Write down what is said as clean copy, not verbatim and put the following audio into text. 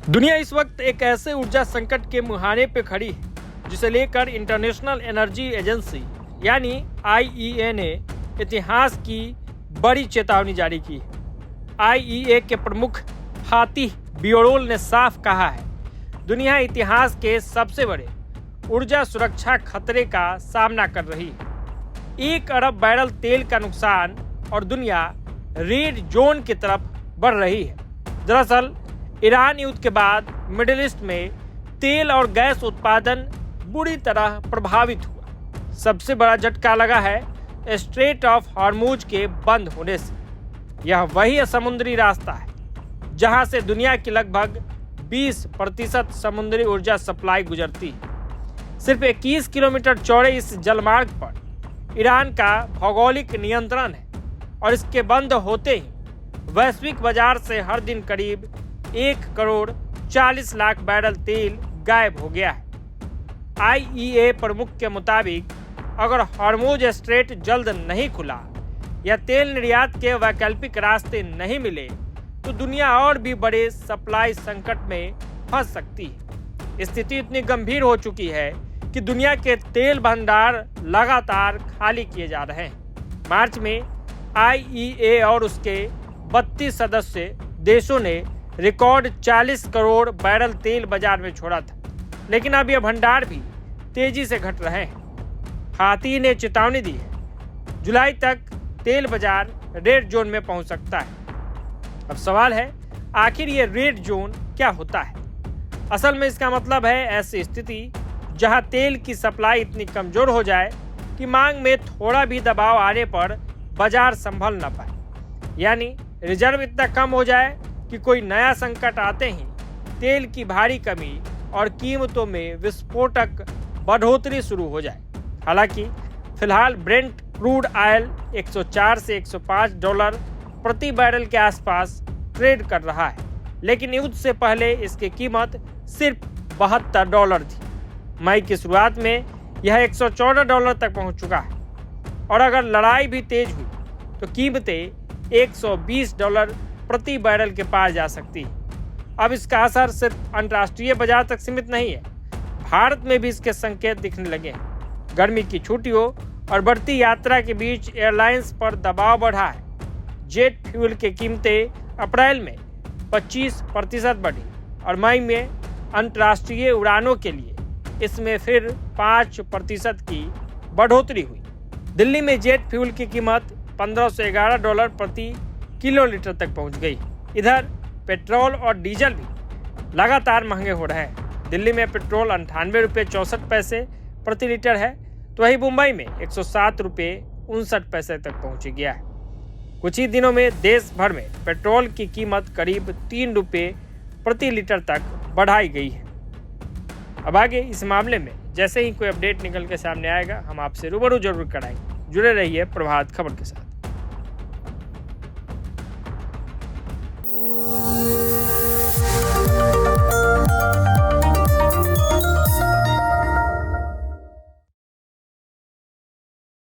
दुनिया इस वक्त एक ऐसे ऊर्जा संकट के मुहाने पे खड़ी है जिसे लेकर इंटरनेशनल एनर्जी एजेंसी यानी IEA ने इतिहास की बड़ी चेतावनी जारी की है। IEA के प्रमुख फातिह बियोरोल ने साफ कहा है, दुनिया इतिहास के सबसे बड़े ऊर्जा सुरक्षा खतरे का सामना कर रही है। 1 अरब बैरल तेल का नुकसान और दुनिया रेड जोन की तरफ बढ़ रही है। दरअसल ईरान युद्ध के बाद मिडिल ईस्ट में तेल और गैस उत्पादन बुरी तरह प्रभावित हुआ। सबसे बड़ा झटका लगा है स्ट्रेट ऑफ हॉर्मुज के बंद होने से। यह वही समुद्री रास्ता है जहां से दुनिया की लगभग 20% समुद्री ऊर्जा सप्लाई गुजरती है। सिर्फ 21 किलोमीटर चौड़े इस जलमार्ग पर ईरान का भौगोलिक नियंत्रण है और इसके बंद होते ही वैश्विक बाजार से हर दिन करीब 1 करोड़ 40 लाख बैरल तेल गायब हो गया है। IEA प्रमुख के मुताबिक अगर हॉर्मुज स्ट्रेट जल्द नहीं खुला या तेल निर्यात के वैकल्पिक रास्ते नहीं मिले तो दुनिया और भी बड़े सप्लाई संकट में फंस सकती है। स्थिति इतनी गंभीर हो चुकी है कि दुनिया के तेल भंडार लगातार खाली किए जा रहे हैं। मार्च में IEA और उसके 32 सदस्य देशों ने रिकॉर्ड 40 करोड़ बैरल तेल बाजार में छोड़ा था, लेकिन अब यह भंडार भी तेजी से घट रहे हैं। फातिह ने चेतावनी दी है, जुलाई तक तेल बाजार रेड जोन में पहुंच सकता है। अब सवाल है, आखिर ये रेड जोन क्या होता है? असल में इसका मतलब है ऐसी स्थिति जहां तेल की सप्लाई इतनी कमजोर हो जाए कि मांग में थोड़ा भी दबाव आने पर बाजार संभल न पाए, यानी रिजर्व इतना कम हो जाए कि कोई नया संकट आते ही तेल की भारी कमी और कीमतों में विस्फोटक बढ़ोतरी शुरू हो जाए। हालांकि फिलहाल ब्रेंट क्रूड ऑयल 104 से 105 डॉलर प्रति बैरल के आसपास ट्रेड कर रहा है, लेकिन युद्ध से पहले इसकी कीमत सिर्फ 72 डॉलर थी। मई की शुरुआत में यह 114 डॉलर तक पहुंच चुका है और अगर लड़ाई भी तेज हुई तो कीमतें 120 डॉलर प्रति बैरल के पार जा सकती है। अब इसका असर सिर्फ अंतर्राष्ट्रीय बाजार तक सीमित नहीं है, भारत में भी इसके संकेत दिखने लगे हैं। गर्मी की छुट्टियों और बढ़ती यात्रा के बीच एयरलाइंस पर दबाव बढ़ा है। जेट फ्यूल की कीमतें अप्रैल में 25% बढ़ी और मई में अंतर्राष्ट्रीय उड़ानों के लिए इसमें फिर 5% की बढ़ोतरी हुई। दिल्ली में जेट फ्यूल की कीमत 15 से 11 डॉलर प्रति किलो लीटर तक पहुंच गई। इधर पेट्रोल और डीजल भी लगातार महंगे हो रहे हैं। दिल्ली में पेट्रोल 98 रुपये 64 पैसे प्रति लीटर है, तो वहीं मुंबई में 107 रुपये 59 पैसे तक पहुंच गया है। कुछ ही दिनों में देश भर में पेट्रोल की कीमत करीब 3 रुपये प्रति लीटर तक बढ़ाई गई है। अब आगे इस मामले में जैसे ही कोई अपडेट निकल के सामने आएगा हम आपसे रूबरू जरूर कराएंगे। जुड़े रहिए प्रभात खबर के साथ।